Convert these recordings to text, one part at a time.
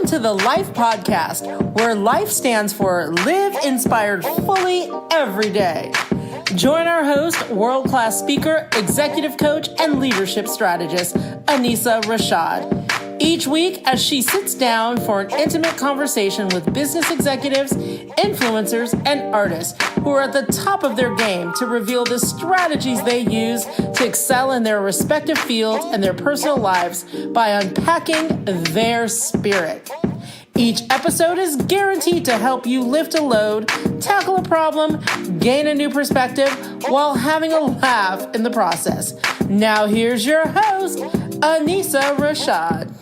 Welcome to the Life Podcast, where life stands for live inspired fully every day. Join our host, world-class speaker, executive coach, and leadership strategist, Anissa Rashad. Each week, as she sits down for an intimate conversation with business executives, influencers, and artists who are at the top of their game to reveal the strategies they use to excel in their respective fields and their personal lives by unpacking their spirit. Each episode is guaranteed to help you lift a load, tackle a problem, gain a new perspective, while having a laugh in the process. Now here's your host, Anissa Rashad.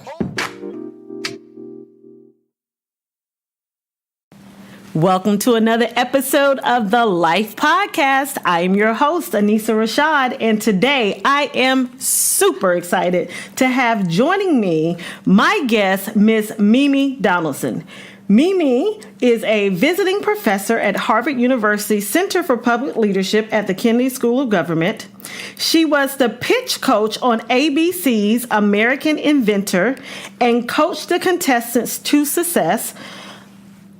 Welcome to another episode of the Life Podcast. I am your host, Anissa Rashad, and today I am super excited to have joining me my guest, Miss Mimi Donaldson. Mimi is a visiting professor at Harvard University Center for Public Leadership at the Kennedy School of Government. She was the pitch coach on ABC's American Inventor and coached the contestants to success.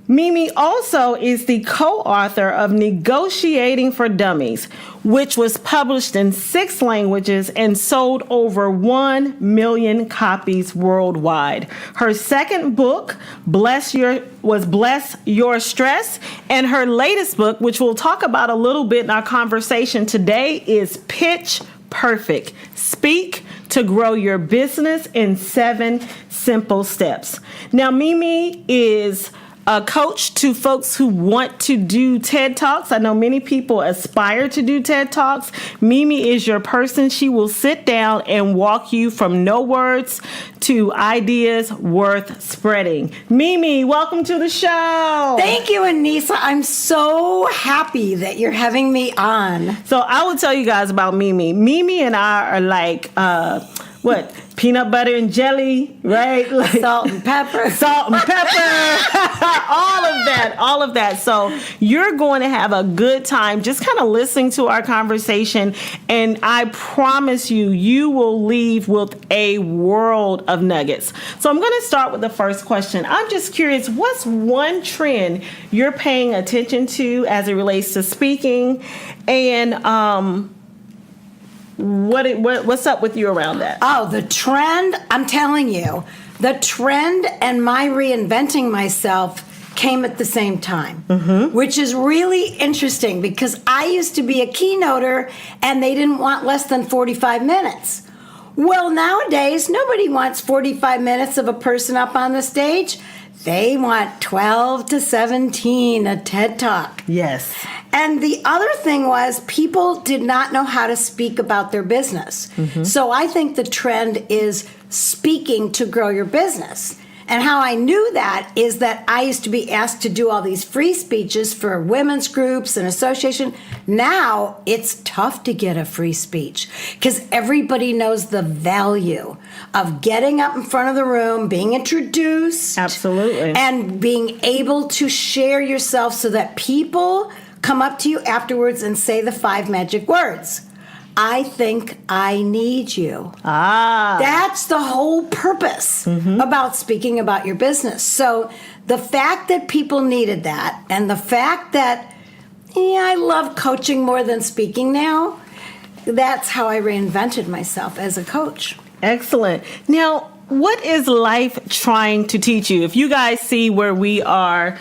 Mimi also is the co-author of Negotiating for Dummies, which was published in 6 languages and sold over 1 million copies worldwide. Her second book, Bless Your Stress, and her latest book, which we'll talk about a little bit in our conversation today, is Pitch Perfect. Speak to grow your business in 7 simple steps. Now, Mimi is a coach to folks who want to do TED Talks. I know many people aspire to do TED Talks. Mimi is your person. She will sit down and walk you from no words to ideas worth spreading. Mimi, welcome to the show. Thank you, Anissa. I'm so happy that you're having me on. So I will tell you guys about Mimi. Mimi and I are like, peanut butter and jelly, right? Like salt and pepper. all of that. So you're going to have a good time just kind of listening to our conversation. And I promise you, you will leave with a world of nuggets. So I'm going to start with the first question. I'm just curious, what's one trend you're paying attention to as it relates to speaking? And, what's up with you around that? Oh, the trend, I'm telling you, the trend and my reinventing myself came at the same time, which is really interesting because I used to be a keynoter and they didn't want less than 45 minutes. Well, nowadays, nobody wants 45 minutes of a person up on the stage. They want 12 to 17, a TED Talk. Yes. And the other thing was people did not know how to speak about their business. So I think the trend is speaking to grow your business. And how I knew that is that I used to be asked to do all these free speeches for women's groups and association. Now it's tough to get a free speech because everybody knows the value of getting up in front of the room, being introduced. Absolutely. And being able to share yourself so that people come up to you afterwards and say the 5 magic words. I think I need you. That's the whole purpose about speaking about your business. So the fact that people needed that and the fact that, I love coaching more than speaking now, that's how I reinvented myself as a coach. Excellent. Now, what is life trying to teach you? If you guys see where we are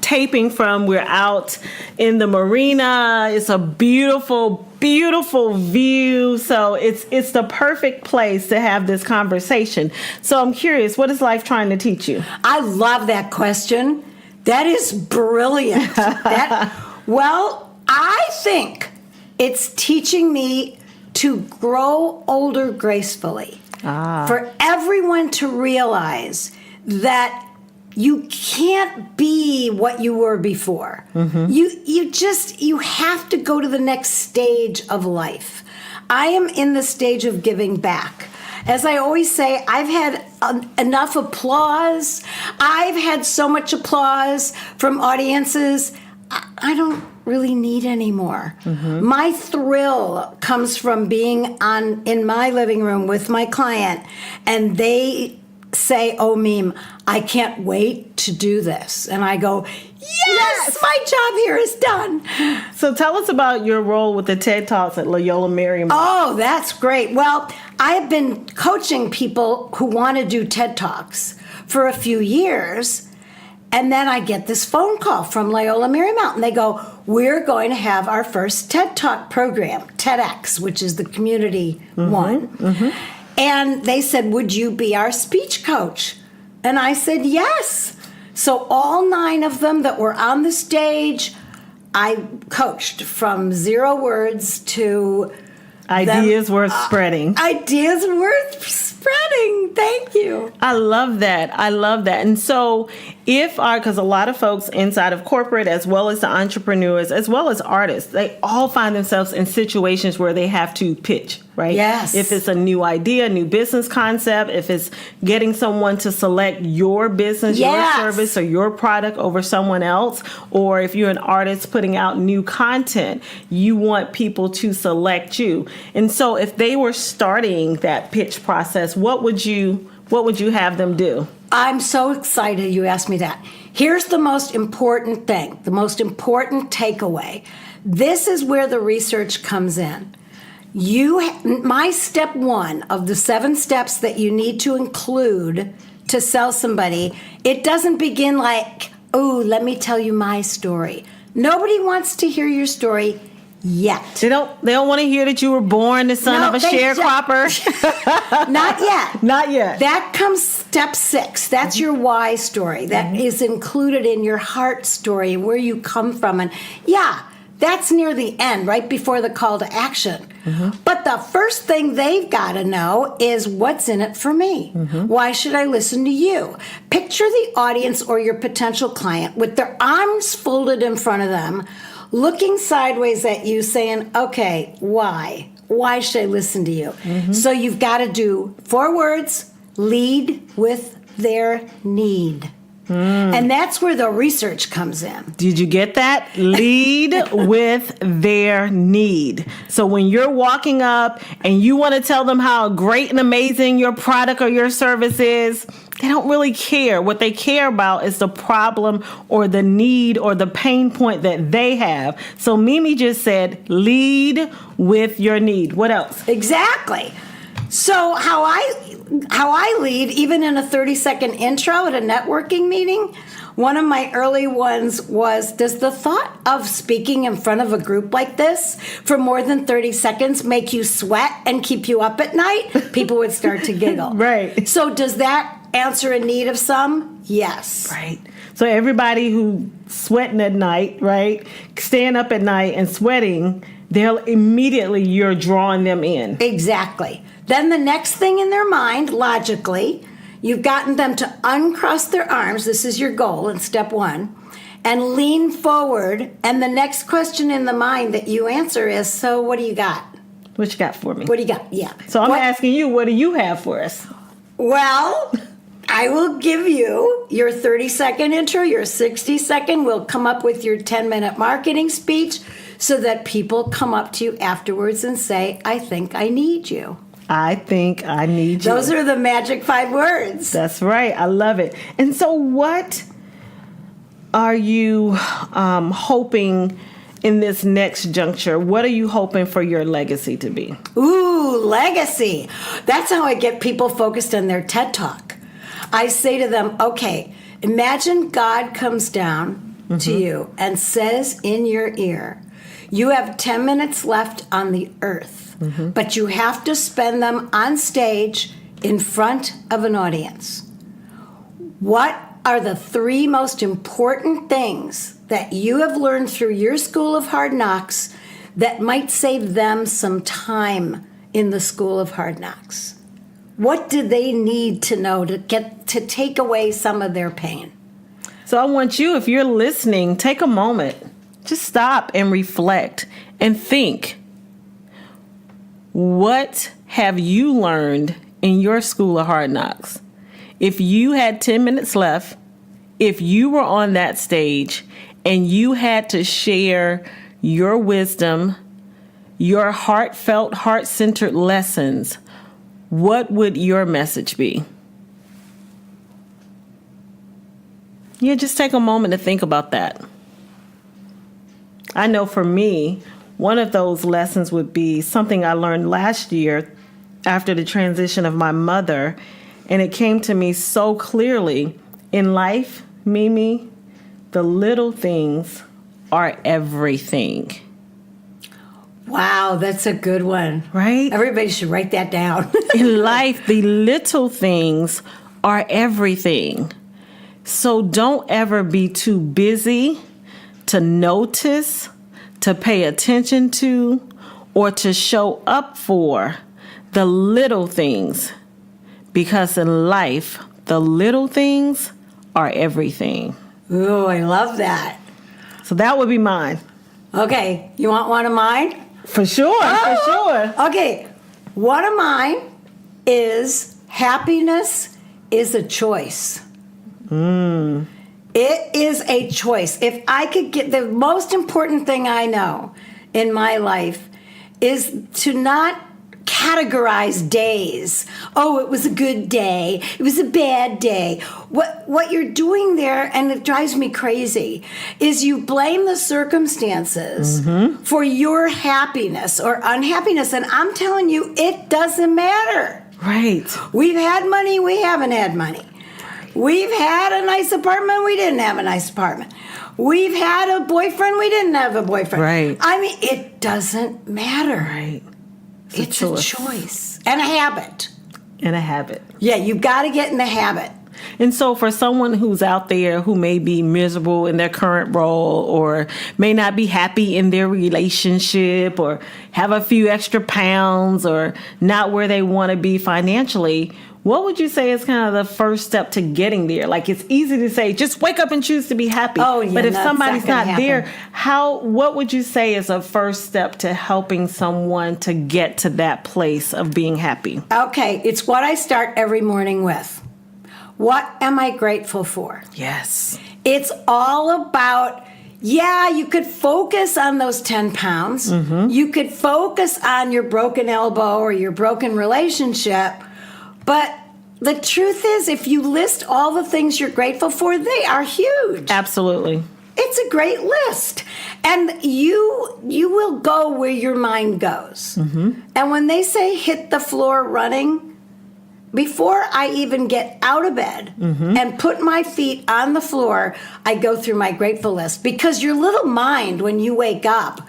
taping from, we're out in the marina. It's a beautiful, beautiful view. So it's the perfect place to have this conversation. So I'm curious, what is life trying to teach you? I love that question. That is brilliant. Well, I think it's teaching me to grow older gracefully. For everyone to realize that you can't be what you were before. You have to go to the next stage of life. I am in the stage of giving back. As I always say, I've had enough applause. I've had so much applause from audiences. I don't really need anymore. My thrill comes from being in my living room with my client and they say, oh, Meme, I can't wait to do this. And I go, yes, my job here is done. So tell us about your role with the TED Talks at Loyola Marymount. Oh, that's great. Well, I have been coaching people who want to do TED Talks for a few years. And then I get this phone call from Loyola Marymount, and they go, we're going to have our first TED Talk program, TEDx, which is the community one. Mm-hmm. And they said, would you be our speech coach? And I said, yes. So all 9 of them that were on the stage, I coached from 0 words to Ideas worth spreading. Ideas worth spreading. Thank you. I love that. And so because a lot of folks inside of corporate, as well as the entrepreneurs, as well as artists, they all find themselves in situations where they have to pitch, right? Yes. If it's a new idea, new business concept, if it's getting someone to select your business, Yes. your service, or your product over someone else, or if you're an artist putting out new content, you want people to select you. And so if they were starting that pitch process, what would you have them do? I'm so excited you asked me that. Here's the most important thing, the most important takeaway. This is where the research comes in. My step 1 of the 7 steps that you need to include to sell somebody, it doesn't begin like, oh, let me tell you my story. Nobody wants to hear your story yet. They don't want to hear that you were born the son of a sharecropper. Not yet. Not yet. That comes step 6. That's your why story. That is included in your heart story, where you come from. And that's near the end, right before the call to action. Mm-hmm. But the first thing they've got to know is what's in it for me. Mm-hmm. Why should I listen to you? Picture the audience or your potential client with their arms folded in front of them, looking sideways at you saying, okay, why? Why should I listen to you? Mm-hmm. So you've got to do 4 words, lead with their need. And that's where the research comes in. Did you get that? Lead with their need. So when you're walking up and you want to tell them how great and amazing your product or your service is, they don't really care. What they care about is the problem or the need or the pain point that they have. So Mimi just said, lead with your need. What else? Exactly. So how I lead, even in a 30-second intro at a networking meeting, one of my early ones was, does the thought of speaking in front of a group like this for more than 30 seconds make you sweat and keep you up at night? People would start to giggle. Right. So does that answer a need of some? Yes. Right. So everybody who sweating at night, right, staying up at night and sweating, you're drawing them in. Exactly. Then the next thing in their mind, logically, you've gotten them to uncross their arms. This is your goal in step 1. And lean forward. And the next question in the mind that you answer is, so what do you got? What you got for me? What do you got? Yeah. So I'm asking you, what do you have for us? Well, I will give you your 30-second intro, your 60-second. We'll come up with your 10-minute marketing speech so that people come up to you afterwards and say, I think I need you. I think I need you. Those are the magic 5 words. That's right. I love it. And so what are you hoping in this next juncture? What are you hoping for your legacy to be? Ooh, legacy. That's how I get people focused on their TED Talk. I say to them, okay, imagine God comes down to you and says in your ear, you have 10 minutes left on the earth. But you have to spend them on stage in front of an audience. What are the 3 most important things that you have learned through your School of Hard Knocks that might save them some time in the School of Hard Knocks? What do they need to know to take away some of their pain? So I want you, if you're listening, take a moment. Just stop and reflect and think. What have you learned in your School of Hard Knocks? If you had 10 minutes left, if you were on that stage and you had to share your wisdom, your heartfelt, heart-centered lessons, what would your message be? Yeah, just take a moment to think about that. I know for me, one of those lessons would be something I learned last year after the transition of my mother. And it came to me so clearly. In life, Mimi, the little things are everything. Wow, that's a good one. Right? Everybody should write that down. In life, the little things are everything. So don't ever be too busy to notice, to pay attention to, or to show up for the little things. Because in life, the little things are everything. Ooh, I love that. So that would be mine. Okay, you want one of mine? For sure, for sure. Okay, one of mine is happiness is a choice. It is a choice. If I could get the most important thing I know in my life is to not categorize days. Oh, it was a good day. It was a bad day. What you're doing there, and it drives me crazy, is you blame the circumstances for your happiness or unhappiness. And I'm telling you, it doesn't matter. Right. We've had money, we haven't had money. We've had a nice apartment, we didn't have a nice apartment. We've had a boyfriend, we didn't have a boyfriend. Right. I mean, it doesn't matter. Right. It's a choice and a habit. And a habit. Yeah, you've got to get in the habit. And so for someone who's out there who may be miserable in their current role or may not be happy in their relationship or have a few extra pounds or not where they want to be financially, what would you say is kind of the first step to getting there? Like, it's easy to say, just wake up and choose to be happy. Oh, yeah, but if that's somebody's not not gonna there, what would you say is a first step to helping someone to get to that place of being happy? Okay, it's what I start every morning with. What am I grateful for? Yes. It's all about, yeah, you could focus on those 10 pounds. You could focus on your broken elbow or your broken relationship. But the truth is, if you list all the things you're grateful for, they are huge. Absolutely. It's a great list. And you will go where your mind goes. And when they say hit the floor running, before I even get out of bed and put my feet on the floor, I go through my grateful list. Because your little mind, when you wake up,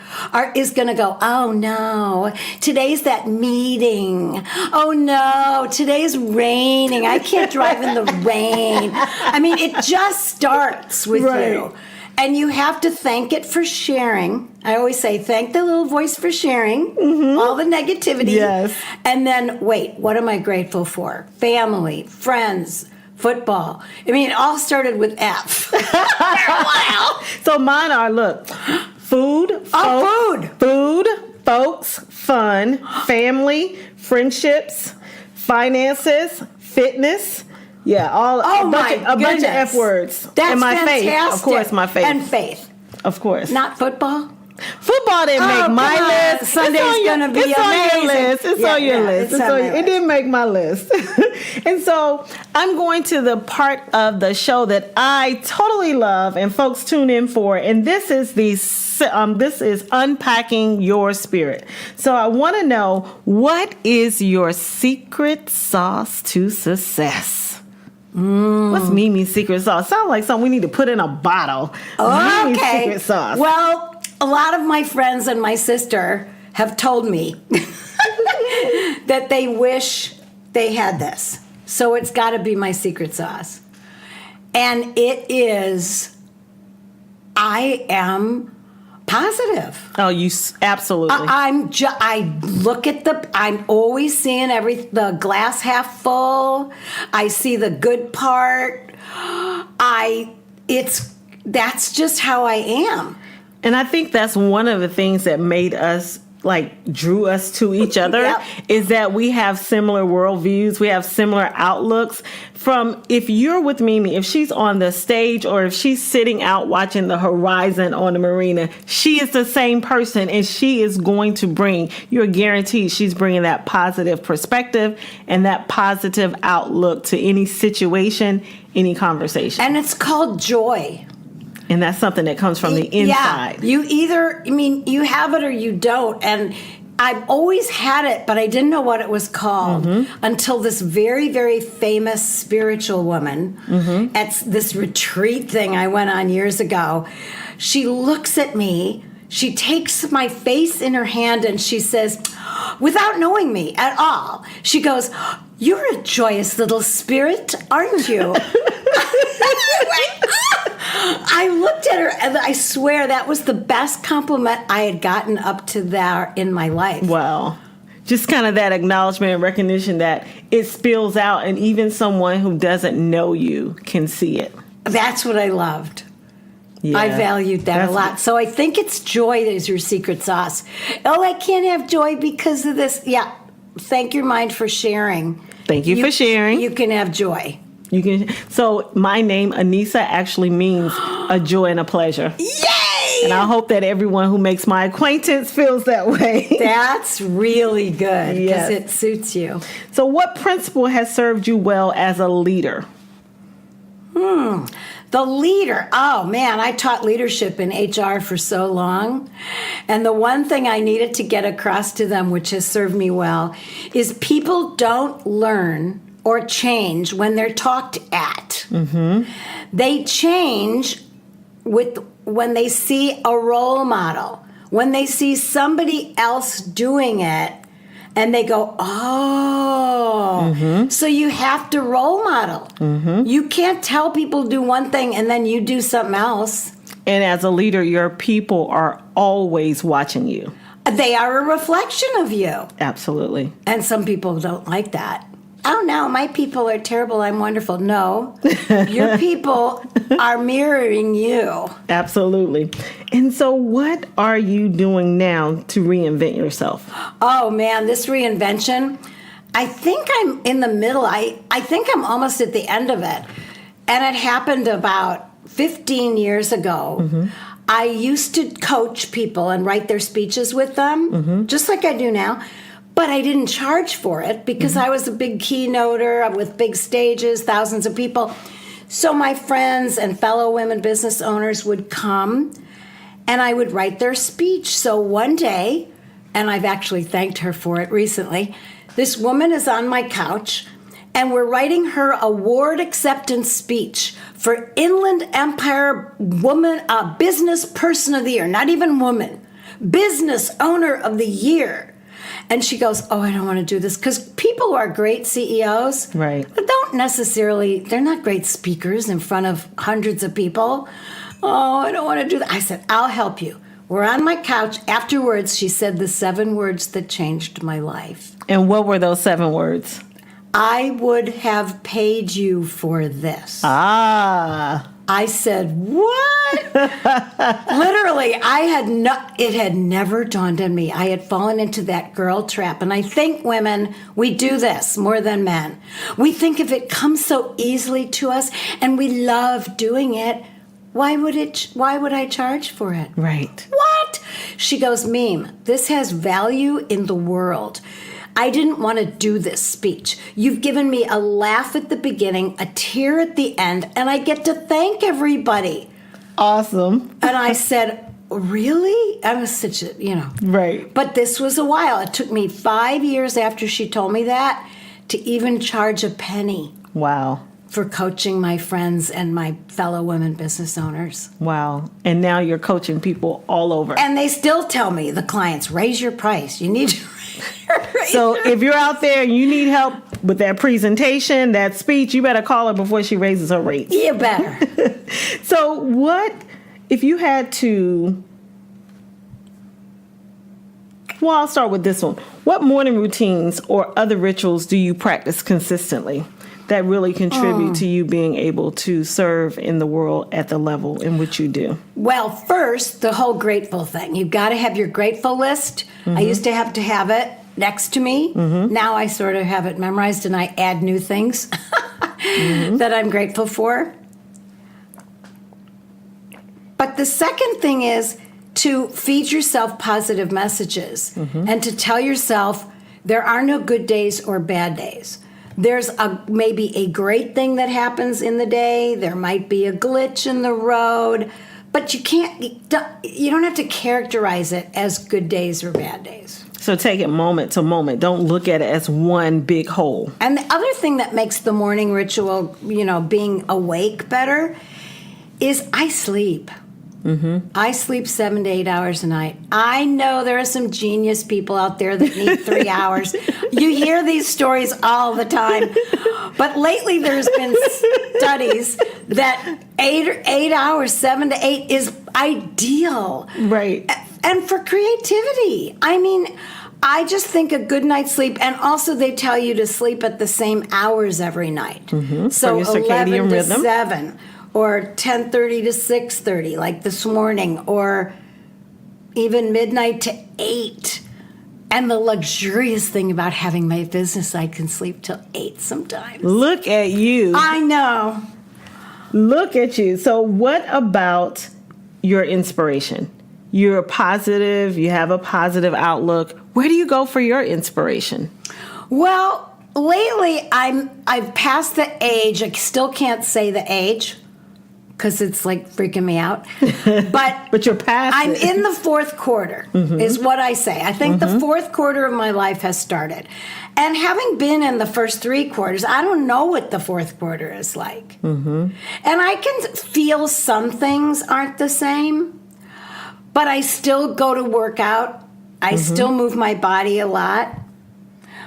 is going to go, oh no, today's that meeting. Oh no, today's raining. I can't drive in the rain. I mean, it just starts with you. And you have to thank it for sharing. I always say, thank the little voice for sharing all the negativity. Yes. And then, wait, what am I grateful for? Family, friends, football. I mean, it all started with F. For a while. So mine are, look, food. Food, folks, fun, family, friendships, finances, fitness. Yeah, a bunch of F words. That's and my fantastic. faith, of course, my faith. And faith. Of course. Not football? Football didn't make my list. Sunday's going to be amazing. It's on your list. It didn't make my list. And so I'm going to the part of the show that I totally love and folks tune in for. And this is unpacking your spirit. So I want to know, what is your secret sauce to success? What's Mimi's secret sauce? Sounds like something we need to put in a bottle. Mimi's secret sauce. Well, a lot of my friends and my sister have told me that they wish they had this. So it's got to be my secret sauce. And it is, I am positive. Oh, you absolutely. I look at I'm always seeing the glass half full. I see the good part. That's just how I am. And I think that's one of the things that made us like drew us to each other Yep. is that we have similar worldviews. We have similar outlooks. From if you're with Mimi, if she's on the stage or if she's sitting out watching the horizon on the marina, she is the same person and she is going to bring, you're guaranteed she's bringing that positive perspective and that positive outlook to any situation, any conversation. And it's called joy. And that's something that comes from the inside. Yeah, you have it or you don't. And I've always had it, but I didn't know what it was called until this very, very famous spiritual woman at this retreat thing I went on years ago. She looks at me, she takes my face in her hand and she says, without knowing me at all, she goes, "You're a joyous little spirit, aren't you?" I looked at her and I swear that was the best compliment I had gotten up to there in my life. Wow. Just kind of that acknowledgement and recognition that it spills out and even someone who doesn't know you can see it. That's what I loved. Yeah. I valued that a lot. So I think it's joy that is your secret sauce. Oh, I can't have joy because of this. Yeah. Thank your mind for sharing. Thank you for sharing. You can have joy. You can. So my name, Anissa, actually means a joy and a pleasure. Yay! And I hope that everyone who makes my acquaintance feels that way. That's really good because Yes. it suits you. So what principle has served you well as a leader? The leader. Oh, man, I taught leadership in HR for so long. And the one thing I needed to get across to them, which has served me well, is people don't learn or change when they're talked at. They change when they see a role model, when they see somebody else doing it, and they go, oh, so you have to role model. You can't tell people do one thing and then you do something else. And as a leader, your people are always watching you. They are a reflection of you. Absolutely. And some people don't like that. Oh, no, my people are terrible. I'm wonderful. No, your people are mirroring you. Absolutely. And so what are you doing now to reinvent yourself? Oh, man, this reinvention, I think I'm in the middle. I think I'm almost at the end of it. And it happened about 15 years ago. I used to coach people and write their speeches with them, just like I do now. But I didn't charge for it because I was a big keynoter with big stages, thousands of people. So my friends and fellow women business owners would come and I would write their speech. So one day, and I've actually thanked her for it recently, this woman is on my couch and we're writing her award acceptance speech for Inland Empire Woman, Business Person of the Year, not even woman, Business Owner of the Year. And she goes, oh, I don't want to do this. Because people who are great CEOs don't necessarily, they're not great speakers in front of hundreds of people. Oh, I don't want to do that. I said, I'll help you. We're on my couch. Afterwards, she said the 7 words that changed my life. And what were those 7 words? I would have paid you for this. Ah. I said, what? Literally, it had never dawned on me. I had fallen into that girl trap. And I think women, we do this more than men. We think if it comes so easily to us and we love doing it, why would I charge for it? Right. What? She goes, Meme, this has value in the world. I didn't want to do this speech. You've given me a laugh at the beginning, a tear at the end, and I get to thank everybody. Awesome. And I said, really? I was such a, Right. But this was a while. It took me 5 years after she told me that to even charge a penny. Wow. For coaching my friends and my fellow women business owners. Wow. And now you're coaching people all over. And they still tell me, the clients, raise your price. You need to So if you're out there and you need help with that presentation, that speech, you better call her before she raises her rates. You better. So what, if you had to, well, I'll start with this one. What morning routines or other rituals do you practice consistently that really contribute to you being able to serve in the world at the level in which you do? Well, first, the whole grateful thing. You've got to have your grateful list. I used to have it next to me. Now I sort of have it memorized and I add new things that I'm grateful for. But the second thing is to feed yourself positive messages and to tell yourself there are no good days or bad days. There's maybe a great thing that happens in the day. There might be a glitch in the road, but you don't have to characterize it as good days or bad days. So take it moment to moment. Don't look at it as one big whole. And the other thing that makes the morning ritual, being awake better is I sleep. I sleep 7 to 8 hours a night. I know there are some genius people out there that need 3 hours. You hear these stories all the time. But lately there's been studies that 8 hours, 7 to 8 is ideal. Right. And for creativity. I mean, I just think a good night's sleep, and also they tell you to sleep at the same hours every night. So your circadian 11 to rhythm. 7. Or 10:30 to 6:30, like this morning, or even midnight to 8. And the luxurious thing about having my business, I can sleep till 8 sometimes. Look at you. I know. Look at you. So what about your inspiration? You're positive. You have a positive outlook. Where do you go for your inspiration? Well, lately I've passed the age. I still can't say the age, because it's like freaking me out. But you're past I'm it. in the fourth quarter, is what I say. I think the fourth quarter of my life has started. And having been in the first 3 quarters, I don't know what the fourth quarter is like. And I can feel some things aren't the same, but I still go to work out. I still move my body a lot.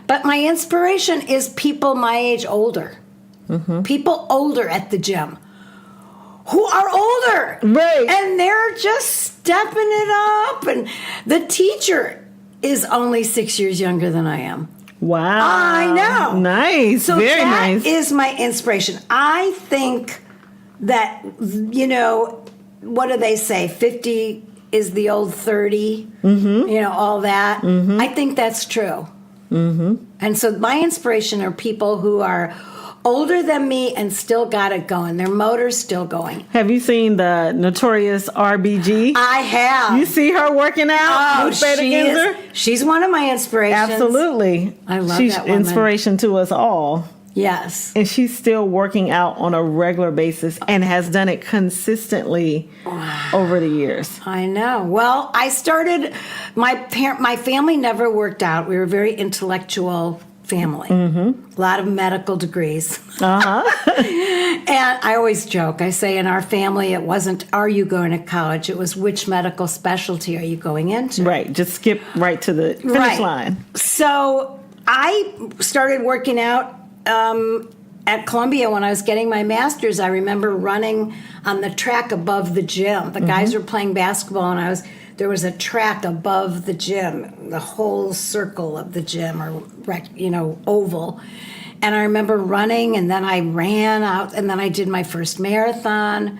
But my inspiration is people my age older. People older at the gym. Who are older. Right. And they're just stepping it up. And the teacher is only 6 years younger than I am. Wow. I know. Nice. So very that nice. is my inspiration. I think that, what do they say? 50 is the old 30, all that. I think that's true. And so my inspiration are people who are older than me and still got it going. Their motor's still going. Have you seen the notorious RBG? I have. You see her working out? Oh, Ruth Bader Ginsburg? she's one of my inspirations. Absolutely. I love She's that woman. inspiration to us all. Yes. And she's still working out on a regular basis and has done it consistently over the years. I know. Well, I started, my family never worked out. We were a very intellectual family. A lot of medical degrees. And I always joke. I say in our family, it wasn't, are you going to college? It was, which medical specialty are you going into? Right. Just skip right to the finish line. So I started working out at Columbia when I was getting my master's. I remember running on the track above the gym. The guys were playing basketball, and there was a track above the gym, the whole circle of the gym, or oval. And I remember running, and then I ran out, and then I did my first marathon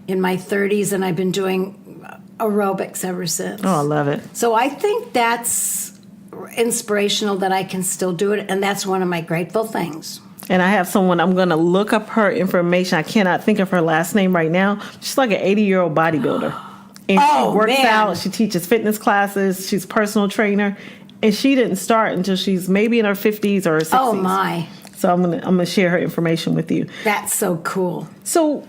in my 30s, and I've been doing aerobics ever since. Oh, I love it. So I think that's inspirational that I can still do it, and that's one of my grateful things. And I have someone, I'm going to look up her information. I cannot think of her last name right now. She's like an 80-year-old bodybuilder. And she works out. She teaches fitness classes. She's a personal trainer. And she didn't start until she's maybe in her 50s or her 60s. Oh, my. So I'm gonna share her information with you. That's so cool. So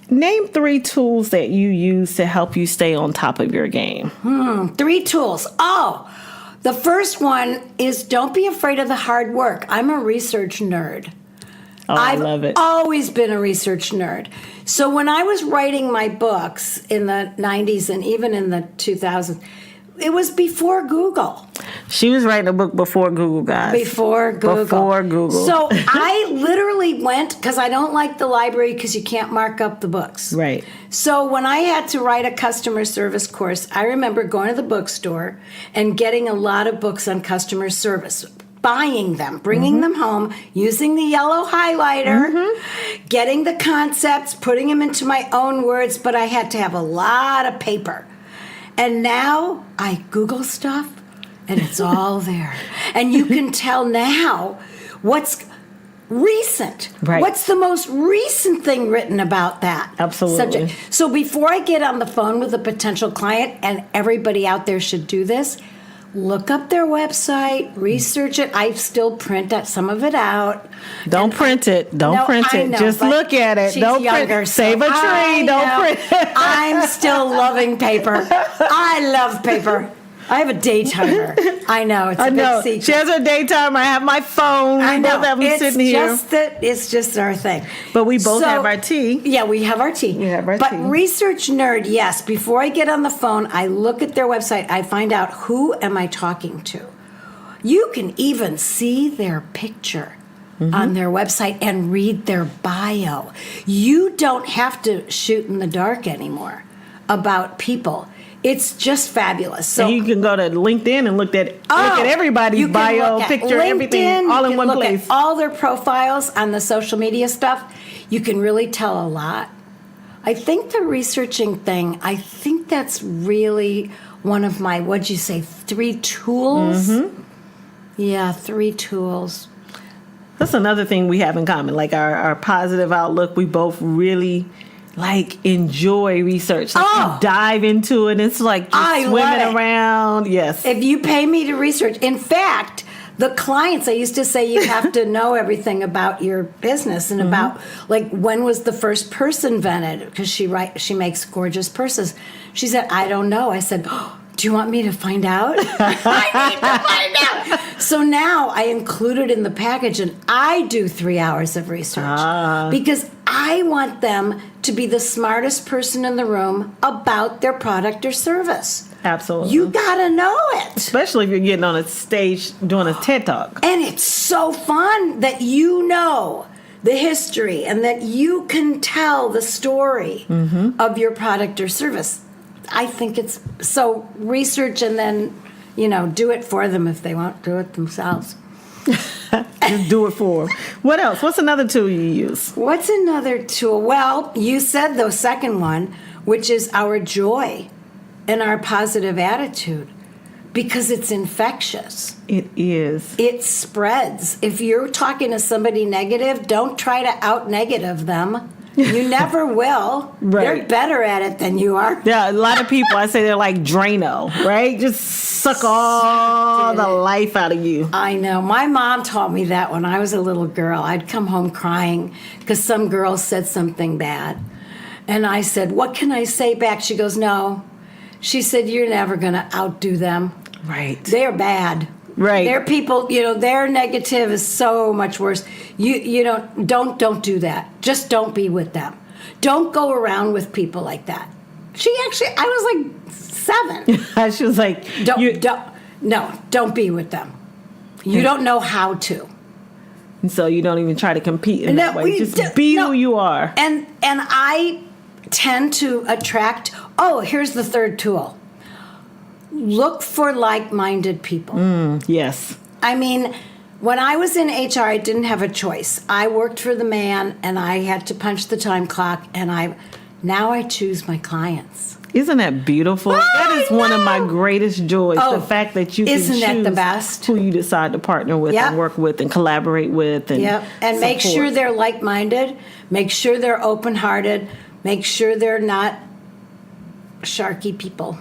name 3 tools that you use to help you stay on top of your game. 3 tools. Oh, the first one is don't be afraid of the hard work. I'm a research nerd. Oh, I love it. I've always been a research nerd. So when I was writing my books in the 90s and even in the 2000s, it was before Google. She was writing a book before Google, guys. Before Google. Before Google. So I literally went, because I don't like the library because you can't mark up the books. Right. So when I had to write a customer service course, I remember going to the bookstore and getting a lot of books on customer service. buying them, bringing them home, using the yellow highlighter, getting the concepts, putting them into my own words, but I had to have a lot of paper. And now I Google stuff and it's all there. And you can tell now what's recent. Right. What's the most recent thing written about that Absolutely. subject? So before I get on the phone with a potential client, and everybody out there should do this, look up their website, research it. I still print some of it out. Don't print it. Don't No, print I it. know, Just but look at it. she's Don't younger, print. so Save a tree. I Don't know. print it. I'm still loving paper. I love paper. I have a daytimer. I know, it's a I know. big secret. She has her daytime. I have my phone. I We know. both have them sitting here. It's just our thing. But we both So- have our tea. Yeah, we have our tea. We have our but tea. Research Nerd, yes. Before I get on the phone, I look at their website. I find out who am I talking to. You can even see their picture on their website and read their bio. You don't have to shoot in the dark anymore about people. It's just fabulous. So And you can go to LinkedIn and look at everybody's you can bio, look at picture, everything, LinkedIn, all you in can one look place. at all their profiles on the social media stuff. You can really tell a lot. I think the researching thing, I think that's really one of my, what'd you say, 3 tools? Yeah, 3 tools. That's another thing we have in common. Like our positive outlook, we both really enjoy research. Like Oh. you dive into it. It's like just I love swimming it. around. Yes. If you pay me to research, in fact, the clients, I used to say you have to know everything about your business and about like when was the first purse invented, because she makes gorgeous purses. She said, I don't know. I said, do you want me to find out? I need to find out. So now I include it in the package and I do 3 hours of research because I want them to be the smartest person in the room about their product or service. Absolutely. You gotta know it. Especially if you're getting on a stage doing a TED Talk. And it's so fun that you know the history and that you can tell the story of your product or service. I think it's so research and then, do it for them if they won't do it themselves. Just do it for them. What else? What's another tool you use? What's another tool? Well, you said the second one, which is our joy and our positive attitude, because it's infectious. It is. It spreads. If you're talking to somebody negative, don't try to out-negative them. You never will. Right. They're better at it than you are. Yeah, a lot of people, I say they're like Drano, right? Just suck all the life out of you. I know. My mom taught me that when I was a little girl. I'd come home crying because some girl said something bad. And I said, what can I say back? She goes, no. She said, you're never going to outdo them. Right. They're bad. Right. They're people, their negative is so much worse. You don't do that. Just don't be with them. Don't go around with people like that. I was like 7. She was like, Don't be with them. You don't know how to. so you don't even try to compete in that way. Just be who you are. And I tend to attract, here's the third tool. Look for like-minded people. Yes. I mean, when I was in HR, I didn't have a choice. I worked for the man, and I had to punch the time clock, and now I choose my clients. Isn't that beautiful? That is one of my greatest joys. The fact that you can isn't that choose the best? who you decide to partner with and work with and collaborate with. And make support. sure they're like-minded. Make sure they're open-hearted. Make sure they're not sharky people.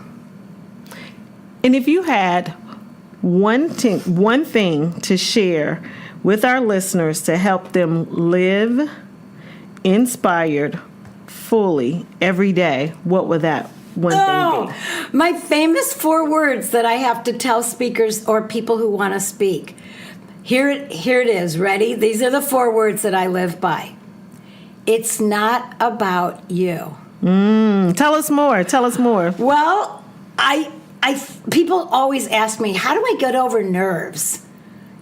And if you had one thing to share with our listeners to help them live inspired fully every day, what would that one thing be? My famous 4 words that I have to tell speakers or people who want to speak. Here it is. Ready? These are the 4 words that I live by. It's not about you. Tell us more. Tell us more. Well, people always ask me, how do I get over nerves?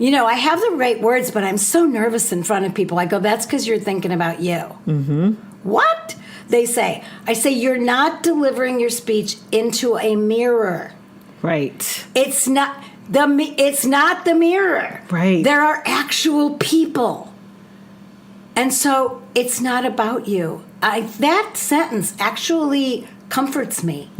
I have the right words, but I'm so nervous in front of people. I go, that's because you're thinking about you. Mm-hmm. What? They say. I say, you're not delivering your speech into a mirror. Right. It's not. It's not the mirror. Right. There are actual people. And so it's not about you. That sentence actually comforts me.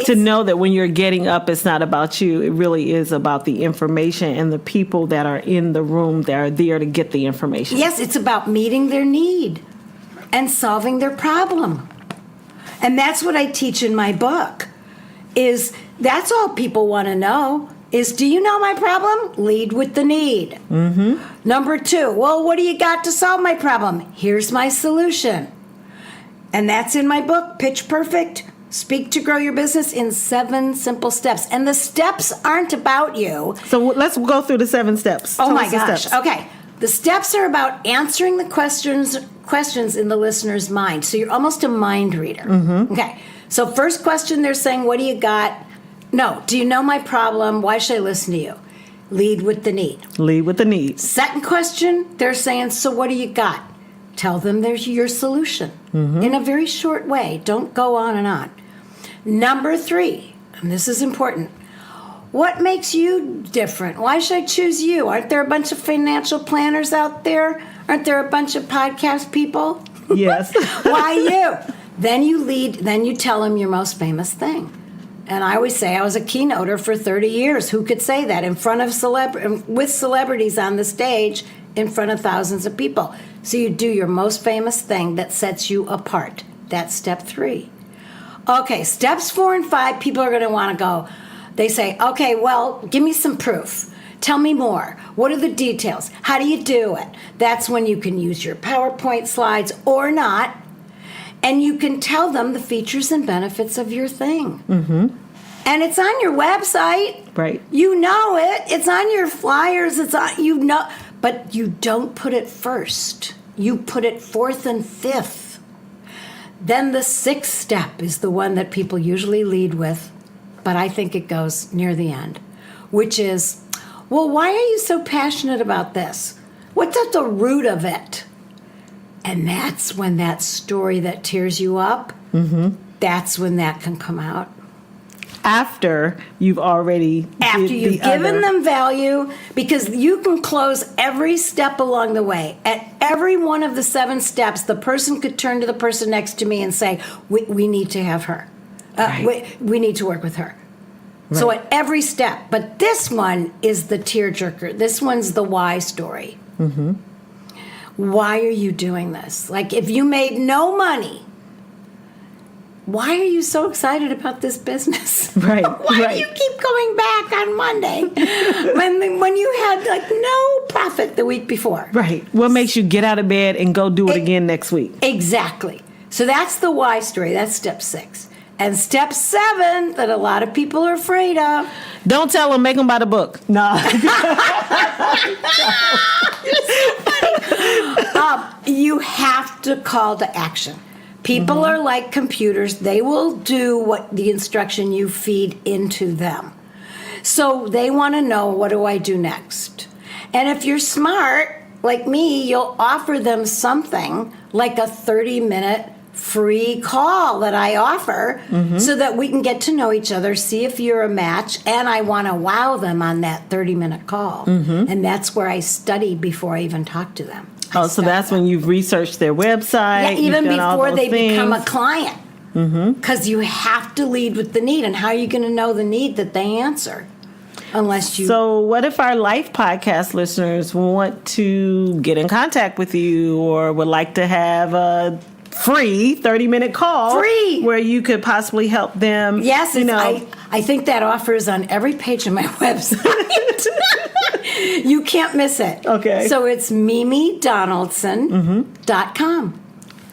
To know that when you're getting up, it's not about you. It really is about the information and the people that are in the room that are there to get the information. Yes, it's about meeting their need and solving their problem. And that's what I teach in my book. That's all people want to know is, do you know my problem? Lead with the need. Number 2, well, what do you got to solve my problem? Here's my solution. And that's in my book, Pitch Perfect. Speak to grow your business in 7 simple steps. And the steps aren't about you. So let's go through the 7 steps. Oh Tell my us the gosh. steps. Okay. The steps are about answering the questions in the listener's mind. So you're almost a mind reader. Okay. So first question, they're saying, what do you got? No. Do you know my problem? Why should I listen to you? Lead with the need. Lead with the need. Second question, they're saying, so what do you got? Tell them there's your solution in a very short way. Don't go on and on. Number 3, and this is important, what makes you different? Why should I choose you? Aren't there a bunch of financial planners out there? Aren't there a bunch of podcast people? Yes. Why you? Then you tell them your most famous thing. And I always say I was a keynoter for 30 years. Who could say that in front of with celebrities on the stage in front of thousands of people? So you do your most famous thing that sets you apart. That's step 3. Okay, steps 4 and 5, people are going to want to go. They say, okay, well, give me some proof. Tell me more. What are the details? How do you do it? That's when you can use your PowerPoint slides or not, and you can tell them the features and benefits of your thing. And it's on your website. Right. You know it. It's on your flyers. But you don't put it first. You put it 4th and 5th. Then the 6th step is the one that people usually lead with, but I think it goes near the end, which is, well, why are you so passionate about this? What's at the root of it? And that's when that story that tears you up, that's when that can come out. After you've already given them value, because you can close every step along the way. At every one of the 7 steps, the person could turn to the person next to me and say, we need to have her. Right. We need to work with her. Right. So at every step. But this one is the tearjerker. This one's the why story. Why are you doing this? Like, if you made no money, why are you so excited about this business? Right. Why do you keep going back on Monday when you had like no profit the week before? Right. What makes you get out of bed and go do it again next week? Exactly. So that's the why story. That's step 6. And step 7 that a lot of people are afraid of. Don't tell them, make them buy the book. No. You have to call to action. People are like computers. They will do what the instruction you feed into them. So they want to know, what do I do next? And if you're smart, like me, you'll offer them something like a 30-minute free call that I offer so that we can get to know each other, see if you're a match, and I want to wow them on that 30-minute call. And that's where I study before I even talk to them. Oh, so that's when you've researched their website. Yeah, even before they become a things. client. Because you have to lead with the need. And how are you going to know the need that they answer? Unless you... So what if our Life podcast listeners want to get in contact with you or would like to have a free 30-minute call? Free! Where you could possibly help them. Yes, I think that offer is on every page of my website. You can't miss it. Okay. So it's mimidonaldson.com.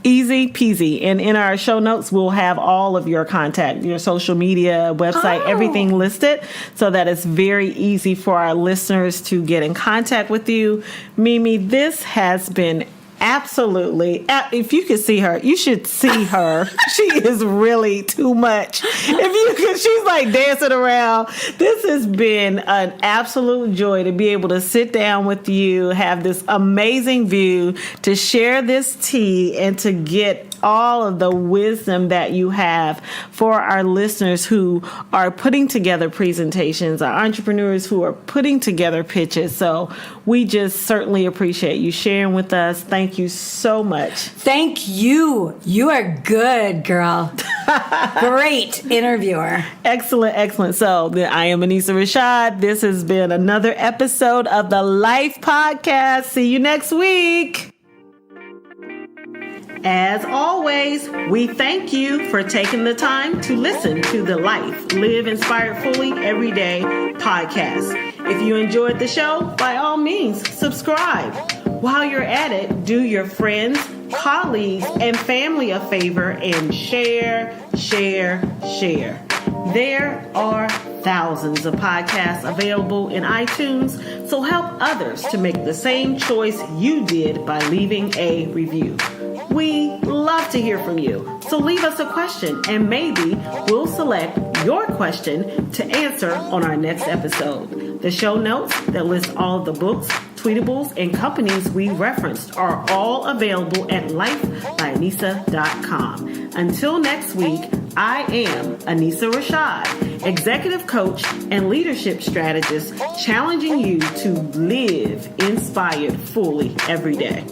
Easy peasy. And in our show notes, we'll have all of your contact, your social media, website, everything listed so that it's very easy for our listeners to get in contact with you. Mimi, this has been absolutely, if you could see her, you should see her. She is really too much. If you could, she's like dancing around. This has been an absolute joy to be able to sit down with you, have this amazing view, to share this tea, and to get all of the wisdom that you have for our listeners who are putting together presentations, our entrepreneurs who are putting together pitches. So we just certainly appreciate you sharing with us. Thank you so much. Thank you. You are good, girl. Great interviewer. Excellent, excellent. So I am Anissa Rashad. This has been another episode of the Life Podcast. See you next week. As always, we thank you for taking the time to listen to the Life, Live Inspired Fully Everyday podcast. If you enjoyed the show, by all means, subscribe. While you're at it, do your friends, colleagues, and family a favor and share. There are thousands of podcasts available in iTunes, so help others to make the same choice you did by leaving a review. We love to hear from you, so leave us a question and maybe we'll select your question to answer on our next episode. The show notes that list all of the books, tweetables, and companies we referenced are all available at lifebyanissa.com. Until next week, I am Anissa Rashad, executive coach and leadership strategist, challenging you to live inspired fully every day.